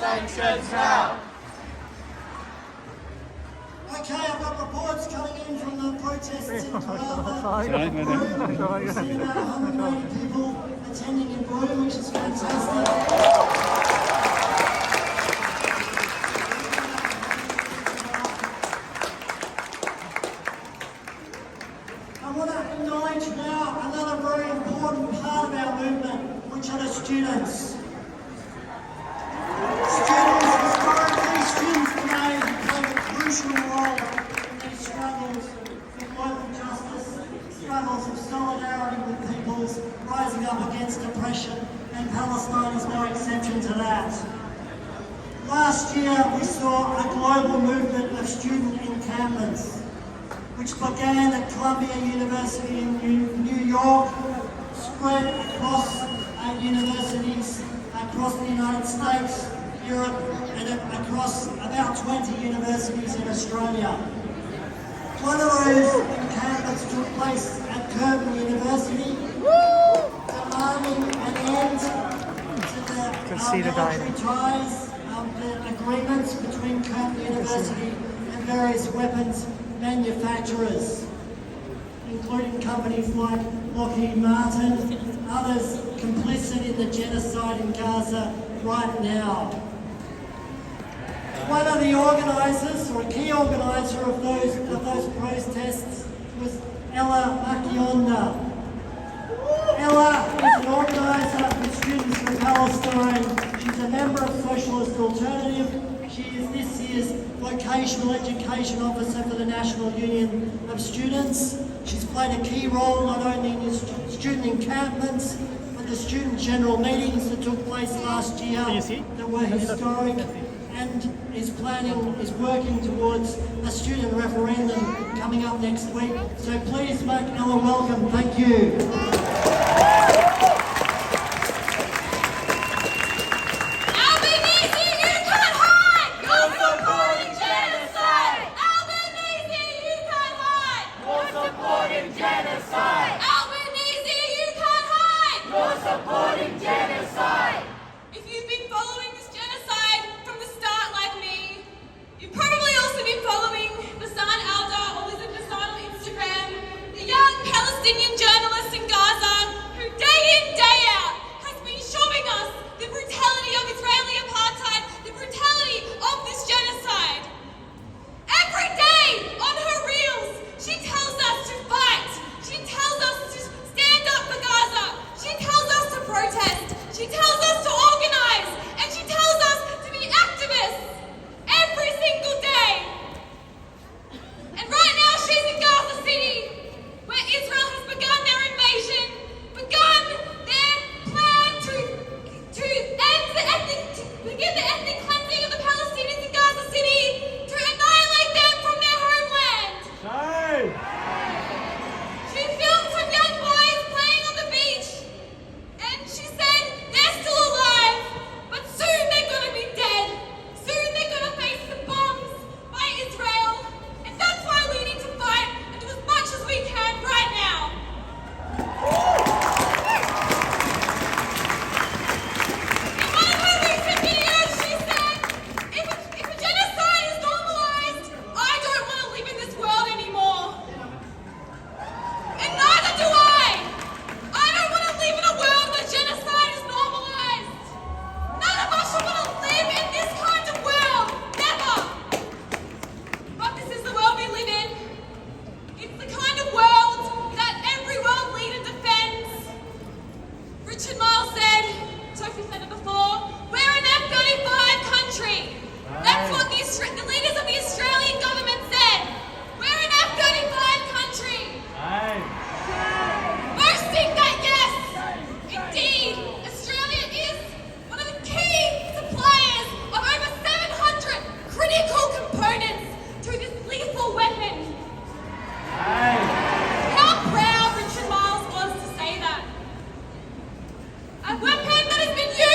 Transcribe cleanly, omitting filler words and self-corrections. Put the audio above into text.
sanctions now. Okay, I've got reports coming in from the protests in Toronto. We've seen about 180 people attending in Broome, which is fantastic. I want to acknowledge now another very important part of our movement, which are the students. Historically, students today play a crucial role in these struggles for global justice, struggles of solidarity with peoples rising up against oppression, and Palestine is no exception to that. Last year, we saw a global movement of student encampments, which began at Columbia University in New York, spread across universities across the United States, Europe, and across about 20 universities in Australia. One of those encampments took place at Curtin University, demanding an end to the military ties, the agreements between Curtin University and various weapons manufacturers, including companies like Lockheed Martin, others complicit in the genocide in Gaza right now. One of the organisers, or a key organiser of those protests, was Ella Makionda. Ella is an organiser with Students for Palestine. She's a member of Socialist Alternative. She is this year's Vocational Education Officer for the National Union of Students. She's played a key role not only in the student encampments, but the student general meetings that took place last year that were historic, and is working towards a student referendum coming up next week. So please make Ella welcome. Thank you. Palestinian journalist in Gaza, who day in, day out has been showing us the brutality of Israeli apartheid, the brutality of this genocide. Every day on her reels, she tells us to fight. She tells us to stand up for Gaza. She tells us to protest. She tells us to organize. And she tells us to be activists every single day. And right now she's in Gaza City, where Israel has begun their invasion, begun their plan to begin the ethnic cleansing of the Palestinians in Gaza City, to annihilate them from their homeland. She filmed some young boys playing on the beach, and she said they're still alive, but soon they're going to be dead. Soon they're going to face the bombs by Israel, and that's why we need to fight and do as much as we can right now. In one of her recent videos, she said, if a genocide is normalized, I don't want to live in this world anymore. And neither do I. I don't want to live in a world where genocide is normalized. None of us should want to live in this kind of world. Never. But this is the world we live in. It's the kind of world that every world leader defends. Richard Miles said, Sophie said it before, we're an F-35 country. That's what the leaders of the Australian government said. We're an F-35 country. Boasting that, yes, indeed, Australia is one of the key suppliers of over 700 critical components to this lethal weapon. How proud Richard Miles was to say that. A weapon that has been used